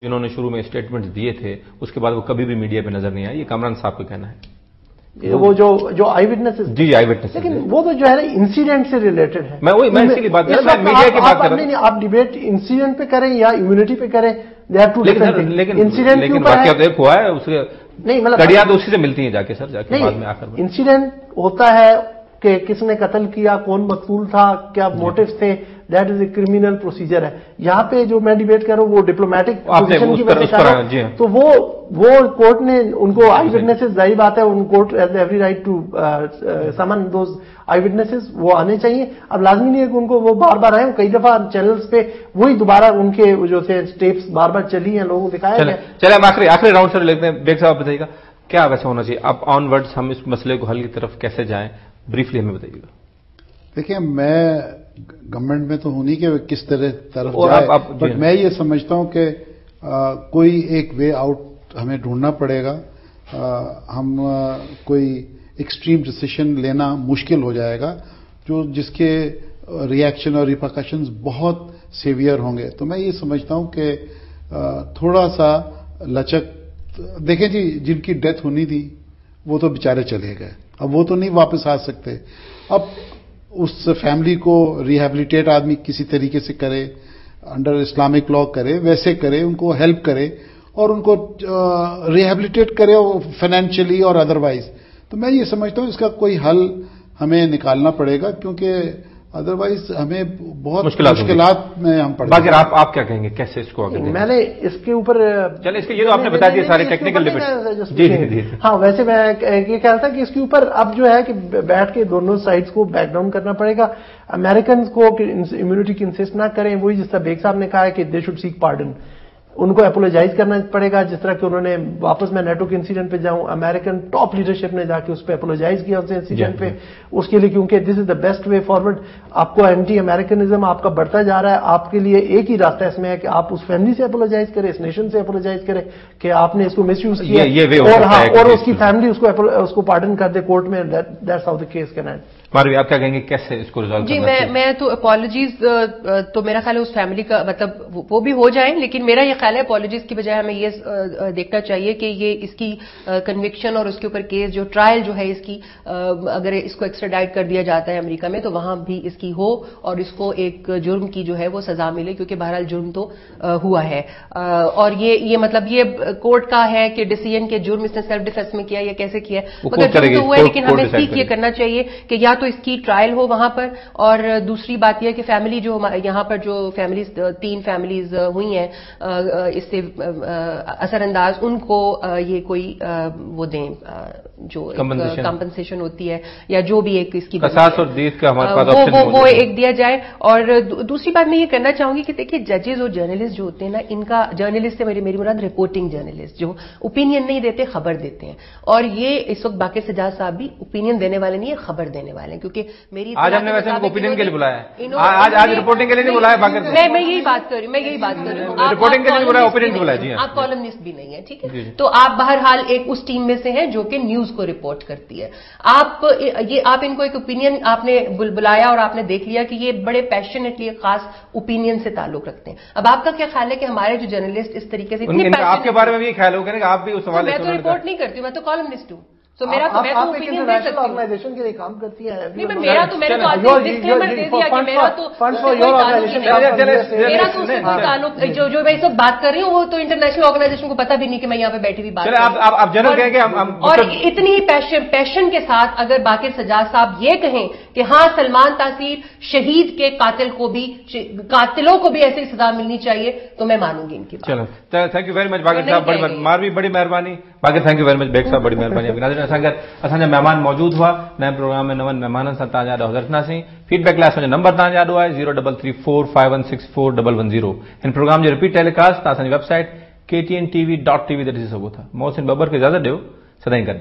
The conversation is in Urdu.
جنہوں نے شروع میں اسٹیٹمنٹس دیے تھے اس کے بعد وہ کبھی بھی میڈیا پہ نظر نہیں آئے، یہ کامران صاحب کا کہنا ہے. وہ جو آئی وٹنس، جی آئی وٹنس، لیکن وہ تو جو ہے نا انسیڈنٹ سے ریلیٹڈ ہے. میں اسی لیے بات کر رہا ہوں، میڈیا کی بات کر رہا ہوں. نہیں، آپ ڈیبیٹ انسیڈنٹ پہ کریں یا امیونٹی پہ کریں، they are two different things. لیکن واقعہ ایک ہوا ہے، اس نہیں مطلب کڑیاں تو اسی سے ملتی ہیں جا کے سر، جا کے بعد میں آخر میں انسیڈنٹ ہوتا ہے کہ کس نے قتل کیا، کون مقتول تھا، کیا موٹیوز تھے، that is a criminal procedure ہے. یہاں پہ جو میں ڈیبیٹ کر رہا ہوں وہ ڈپلومیٹک پوزیشن کی وجہ سے کر رہا ہوں. تو وہ کورٹ نے ان کو آئی وٹنسز، ظاہر بات ہے in court has every right to summon those eyewitnesses, وہ آنے چاہیے. اب لازمی نہیں ہے کہ ان کو وہ بار بار آئے. کئی دفعہ چینلز پہ وہی دوبارہ ان کے جو تھے ٹیپس بار بار چلی ہیں، لوگوں کو دکھایا گیا. چلے ہم آخری راؤنڈ سے لیتے ہیں. بیگ صاحب بتائیے گا کیا ویسا ہونا چاہیے اب آن ورڈز، ہم اس مسئلے کو حل کی طرف کیسے جائیں، بریفلی ہمیں بتائیے گا. دیکھیں، میں گورنمنٹ میں تو ہوں نہیں کہ کس طرف جائے، بٹ میں یہ سمجھتا ہوں کہ کوئی ایک وے آؤٹ ہمیں ڈھونڈنا پڑے گا. ہم کوئی ایکسٹریم ڈیسیشن لینا مشکل ہو جائے گا جس کے ریئیکشن اور ریپرکشنز بہت سیویئر ہوں گے. تو میں یہ سمجھتا ہوں کہ تھوڑا سا لچک. دیکھیں جی، جن کی ڈیتھ ہونی تھی وہ تو بیچارے چلے گئے، اب وہ تو نہیں واپس آ سکتے. اب اس فیملی کو ریہیبلیٹیٹ آدمی کسی طریقے سے کرے، انڈر اسلامک لا کرے، ویسے کرے، ان کو ہیلپ کرے اور ان کو ریہیبلیٹیٹ کرے فائنینشلی اور ادروائز. تو میں یہ سمجھتا ہوں اس کا کوئی حل ہمیں نکالنا پڑے گا، کیونکہ ادروائز ہمیں بہت مشکلات میں ہم پڑ جائیں گے. آپ کیا کہیں گے کیسے اس کو آگے؟ میں نے اس کے اوپر چلے اس کے یہ تو آپ نے بتا دیا سارے ٹیکنیکل ڈیبیٹ. جی ہاں، ویسے میں یہ کہہ رہا تھا کہ اس کے اوپر اب جو ہے کہ بیٹھ کے دونوں سائڈز کو بیک ڈاؤن کرنا پڑے گا. امریکنز کو امیونٹی کی انسسٹ نہ کریں، وہی جس طرح بیگ صاحب نے کہا ہے کہ دے شوڈ سیک پارڈن. ان کو اپولوجائز کرنا پڑے گا، جس طرح کہ انہوں نے واپس میں نیٹو کے انسیڈنٹ پہ جاؤں، امریکن ٹاپ لیڈرشپ نے جا کے اس پہ اپولوجائز کیا اس انسیڈنٹ پہ، اس کے لیے، کیونکہ دس از دا بیسٹ وے فارورڈ. آپ کو اینٹی امریکنزم آپ کا بڑھتا جا رہا ہے، آپ کے لیے ایک ہی راستہ اس میں ہے کہ آپ اس فیملی سے اپولوجائز کریں، اس نیشن سے اپولوجائز کریں کہ آپ نے اس کو مس یوز کیا، اور اس کی فیملی اس کو پارڈن کر دے کورٹ میں. That's how the case can and. Marvi آپ کیا کہیں گے کیسے اس کو ریزالو کرنا چاہیے؟ جی میں تو اپالوجیز تو میرا خیال ہے اس فیملی کا مطلب وہ بھی ہو جائیں، لیکن میرا یہ خیال ہے اپالوجیز کی بجائے ہمیں یہ دیکھنا چاہیے کہ یہ اس کی کنوکشن اور اس کے اوپر کیس جو ٹرائل جو ہے اس کی، اگر اس کو ایکسٹراڈائٹ کر دیا جاتا ہے امریکہ میں تو وہاں بھی اس کی ہو اور اس کو ایک جرم کی جو ہے وہ سزا ملے، کیونکہ بہرحال جرم تو ہوا ہے. اور یہ مطلب یہ کورٹ کا ہے کہ ڈیسیژن کے جرم اس نے سیلف ڈیفینس میں کیا یا کیسے کیا ہے، مگر جرم تو ہوا ہے. لیکن ہمیں سیکھ یہ کرنا چاہیے کہ یا تو اس کی ٹرائل ہو وہاں پر، اور دوسری بات یہ کہ فیملی جو یہاں پر جو فیملیز 3 فیملیز ہوئی ہیں اس سے اثر انداز، ان کو یہ کوئی وہ دیں جو کمپنسیشن ہوتی ہے یا جو بھی ایک اس کی قصاص اور دیت کا ہمارے پاس آپشن وہ ایک دیا جائے. اور دوسری بات میں یہ کرنا چاہوں گی کہ دیکھیے ججز اور جرنلسٹ جو ہوتے ہیں نا، ان کا جرنلسٹ سے میری مراد رپورٹنگ جرنلسٹ جو اوپینین نہیں دیتے، خبر دیتے ہیں. اور یہ اس وقت باقر سجاد صاحب بھی اوپینین دینے والے نہیں، خبر دینے والے ہیں. کیونکہ میری آج ہم نے ویسے اوپینین کے لیے بلایا ہے، آج رپورٹنگ کے لیے نہیں بلایا باقر. میں یہی بات کر رہی ہوں، رپورٹنگ کے لیے بلایا، اوپینین بلایا. جی آپ کالمنسٹ بھی نہیں ہیں، ٹھیک ہے، تو آپ بہرحال ایک اس ٹیم میں سے ہیں جو کہ نیوز کو رپورٹ کرتی ہے. آپ ان کو ایک اوپینین آپ نے بلایا اور آپ نے دیکھ لیا کہ یہ بڑے پیشنیٹلی خاص اوپینین سے تعلق رکھتے ہیں. اب آپ کا کیا خیال ہے کہ ہمارے جو جرنلسٹ اس طریقے سے آپ کے بارے میں بھی خیال ہوگا کہ آپ بھی اس حوالے سے؟ میں تو رپورٹ نہیں کرتی ہوں، میں تو کالمنسٹ ہوں. تو میرا تو انٹرنیشنل آرگنائزیشن کے لیے کام کرتی ہے. میرا تو ڈسکلیمر دے دیا کہ میرا تو تعلق جو میں اس وقت بات کر رہی ہوں وہ تو انٹرنیشنل آرگنائزیشن کو پتا بھی نہیں کہ میں یہاں پہ بیٹھی ہوئی بات کر رہی ہوں. اور اتنی پیشن کے ساتھ اگر باقر سجاد صاحب یہ کہیں کہ ہاں سلمان تاثیر شہید کے قاتلوں کو بھی ایسی سزا ملنی چاہیے تو میں مانوں گی ان کی بات. چلو thank you very much Baqir Sahib, Marvi بڑی مہربانی. Baqir thank you very much, Baig Sahib بڑی مہربانی. اصل مہمان موجود ہوا نئے پروگرام میں نون مہمان سن تاج حضرت ناسی فیڈ بیک کلاس میں نمبر تاج یاد ہوا ہے 03345164160. ان پروگرام جو repeat telecast website KTN TV.tv تھا. محسن ببر کے اجازت دیو سدائیں کر